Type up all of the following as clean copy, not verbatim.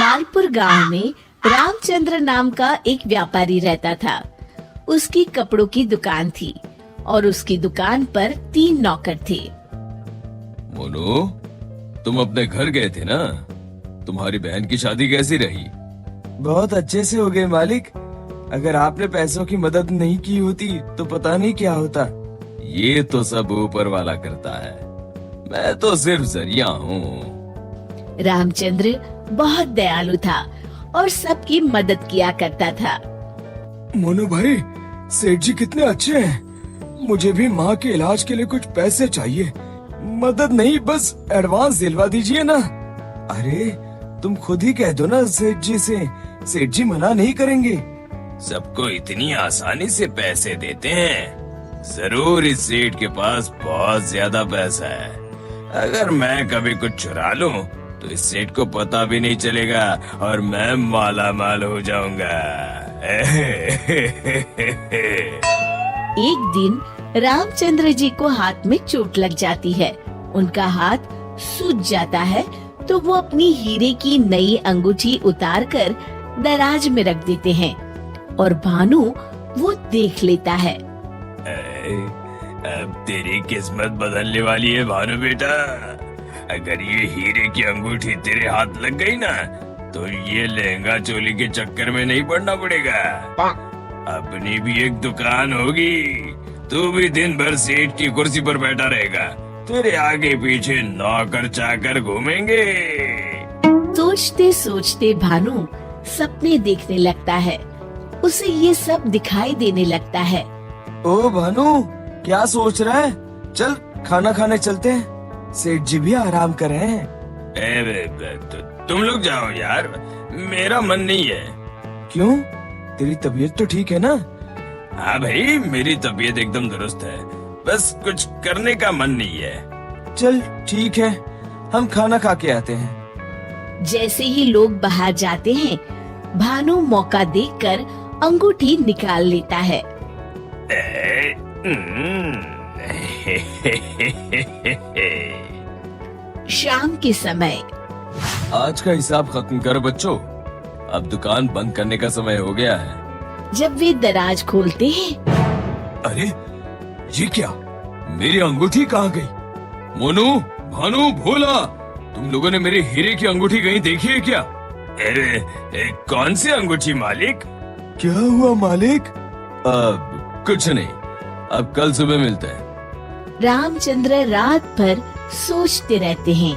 मालपुर गांव में रामचंद्र नाम का एक व्यापारी रहता था। उसकी कपड़ों की दुकान थी और उसकी दुकान पर 3 नौकर थे। मोनू, तुम अपने घर गए थे ना? तुम्हारी बहन की शादी कैसी रही? बहुत अच्छे से हो गए मालिक। अगर आपने पैसों की मदद नहीं की होती तो पता नहीं क्या होता। ये तो सब ऊपर वाला करता है, मैं तो सिर्फ जरिया हूँ। रामचंद्र बहुत दयालु था और सबकी मदद किया करता था। मोनू भाई, सेठ जी कितने अच्छे हैं। मुझे भी माँ के इलाज के लिए कुछ पैसे चाहिए। मदद नहीं, बस एडवांस दिलवा दीजिए ना। अरे तुम खुद ही कह दो ना सेठ जी से, सेठ जी मना नहीं करेंगे। सबको इतनी आसानी से पैसे देते हैं? जरूर इस सेठ के पास बहुत ज्यादा पैसा है। अगर मैं कभी कुछ चुरा लूं तो इस सेठ को पता भी नहीं चलेगा और मैं माला माल हो जाऊंगा। एक दिन रामचंद्र जी को हाथ में चोट लग जाती है। उनका हाथ सूज जाता है तो वो अपनी हीरे की नई अंगूठी उतारकर दराज में रख देते हैं और भानु वो देख लेता है। अब तेरी किस्मत बदलने वाली है भानु बेटा। अगर ये हीरे की अंगूठी तेरे हाथ लग गई ना तो ये लहंगा चोली के चक्कर में नहीं पड़ना पड़ेगा। अपनी भी एक दुकान होगी, तू भी दिन भर सेठ की कुर्सी पर बैठा रहेगा। तेरे आगे पीछे नौकर चाकर घूमेंगे। सोचते सोचते भानु सपने देखने लगता है। उसे ये सब दिखाई देने लगता है। ओ भानु, क्या सोच रहा है? चल खाना खाने चलते हैं, सेठ जी भी आराम कर रहे हैं। तुम लोग जाओ यार, मेरा मन नहीं है। क्यों? तेरी तबीयत तो ठीक है ना? हाँ भाई, मेरी तबीयत एकदम दुरुस्त है, बस कुछ करने का मन नहीं है। चल ठीक है, हम खाना खा के आते हैं। जैसे ही लोग बाहर जाते हैं, भानु मौका देखकर अंगूठी निकाल लेता है। शाम के समय आज का हिसाब खत्म कर बच्चों, अब दुकान बंद करने का समय हो गया है। जब वे दराज खोलते हैं, अरे ये क्या, मेरी अंगूठी कहाँ गई? मोनू, भानु, भोला, तुम लोगों ने मेरे हीरे की अंगूठी कहीं देखी है क्या? अरे कौन सी अंगूठी मालिक? क्या हुआ मालिक? अब कुछ नहीं, अब कल सुबह मिलते हैं। रामचंद्र रात भर सोचते रहते हैं।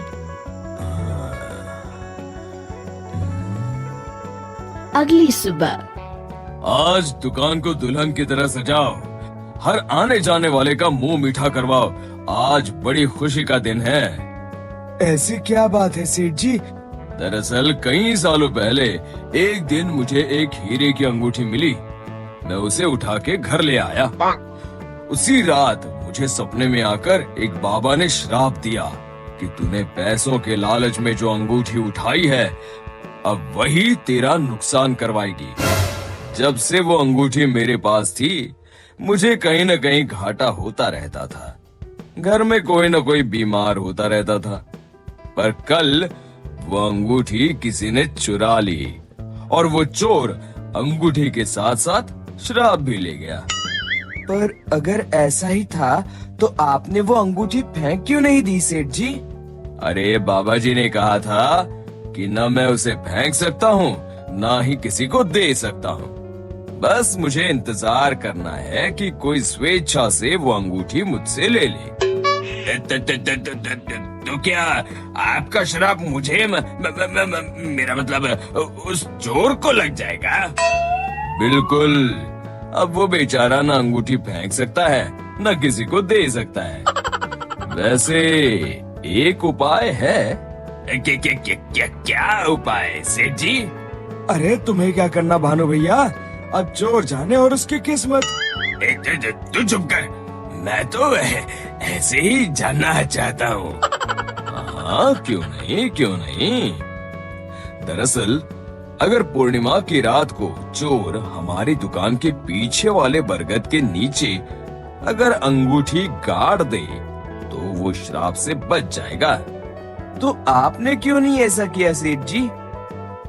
अगली सुबह आज दुकान को दुल्हन की तरह सजाओ, हर आने जाने वाले का मुंह मीठा करवाओ। आज बड़ी खुशी का दिन है। ऐसी क्या बात है सेठ जी? दरअसल कई सालों पहले एक दिन मुझे एक हीरे की अंगूठी मिली। मैं उसे उठा के घर ले आया। उसी रात मुझे सपने में आकर एक बाबा ने श्राप दिया कि तूने पैसों के लालच में जो अंगूठी उठाई है, अब वही तेरा नुकसान करवाएगी। जब से वो अंगूठी मेरे पास थी, मुझे कहीं न कहीं घाटा होता रहता था। घर में कोई न कोई बीमार होता रहता था। पर कल वो अंगूठी किसी ने चुरा ली और वो चोर अंगूठी के साथ साथ शराब भी ले गया। पर अगर ऐसा ही था तो आपने वो अंगूठी फेंक क्यों नहीं दी सेठ जी? अरे बाबा जी ने कहा था कि न मैं उसे फेंक सकता हूँ, न ही किसी को दे सकता हूँ। बस मुझे इंतजार करना है कि कोई स्वेच्छा से वो अंगूठी मुझसे ले ले। तो क्या आपका श्राप मुझे मेरा मतलब उस चोर को लग जाएगा? बिल्कुल। अब वो बेचारा ना अंगूठी फेंक सकता है, न किसी को दे सकता है। वैसे एक उपाय है। क्या उपाय सेठ जी? अरे तुम्हें क्या करना भानु भैया, अब चोर जाने और उसकी किस्मत। तू चुप कर, मैं तो ऐसे ही जानना चाहता हूँ। हाँ क्यों नहीं, क्यों नहीं। दरअसल अगर पूर्णिमा की रात को चोर हमारी दुकान के पीछे वाले बरगद के नीचे अगर अंगूठी गाड़ दे तो वो श्राप से बच जाएगा। तो आपने क्यों नहीं ऐसा किया सेठ जी?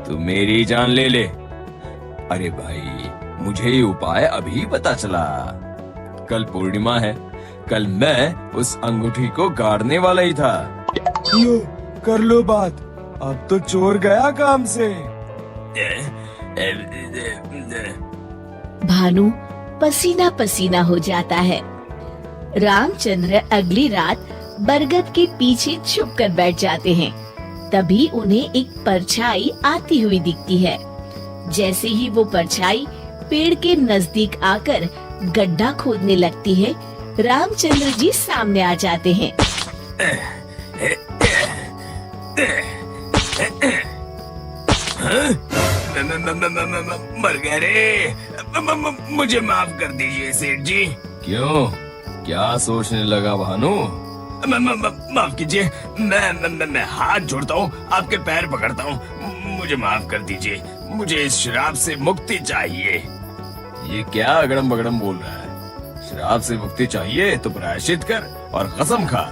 तू मेरी जान ले ले। अरे भाई, मुझे ये उपाय अभी पता चला। कल पूर्णिमा है, कल मैं उस अंगूठी को गाड़ने वाला ही था। लो, कर लो बात। अब तो चोर गया काम से। भानु पसीना पसीना हो जाता है। रामचंद्र अगली रात बरगद के पीछे छुप कर बैठ जाते हैं। तभी उन्हें एक परछाई आती हुई दिखती है। जैसे ही वो परछाई पेड़ के नजदीक आकर गड्ढा खोदने लगती है, रामचंद्र जी सामने आ जाते हैं। मर गया रे। मुझे माफ कर दीजिए सेठ जी। क्यों, क्या सोचने लगा भानु? माफ कीजिए, मैं हाथ जोड़ता हूँ, आपके पैर पकड़ता हूँ। मुझे माफ कर दीजिए, मुझे इस शराब से मुक्ति चाहिए। ये क्या अगड़म बगड़म बोल रहा है? शराब से मुक्ति चाहिए तो प्रायश्चित कर और कसम खा,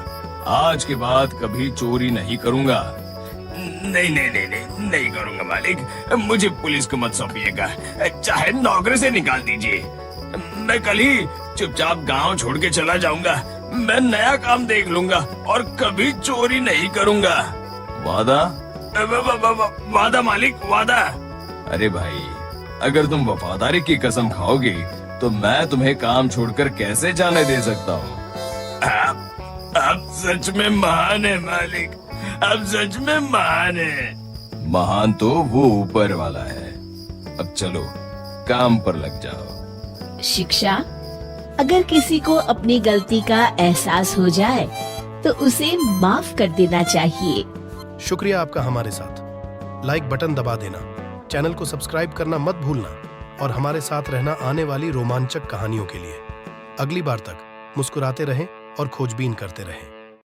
आज के बाद कभी चोरी नहीं करूँगा। नहीं करूँगा मालिक। मुझे पुलिस को मत सौंपिएगा, चाहे नौकरी से निकाल दीजिए। मैं कल ही चुपचाप गांव छोड़ के चला जाऊंगा। मैं नया काम देख लूंगा और कभी चोरी नहीं करूंगा। वादा? वादा मालिक, वादा। अरे भाई, अगर तुम वफादारी की कसम खाओगे तो मैं तुम्हें काम छोड़कर कैसे जाने दे सकता हूँ? आप सच में महान है मालिक, आप सच में महान है। महान तो वो ऊपर वाला है। अब चलो काम पर लग जाओ। शिक्षा, अगर किसी को अपनी गलती का एहसास हो जाए तो उसे माफ कर देना चाहिए। शुक्रिया आपका हमारे साथ। लाइक बटन दबा देना, चैनल को सब्सक्राइब करना मत भूलना और हमारे साथ रहना आने वाली रोमांचक कहानियों के लिए। अगली बार तक मुस्कुराते रहें और खोजबीन करते रहें।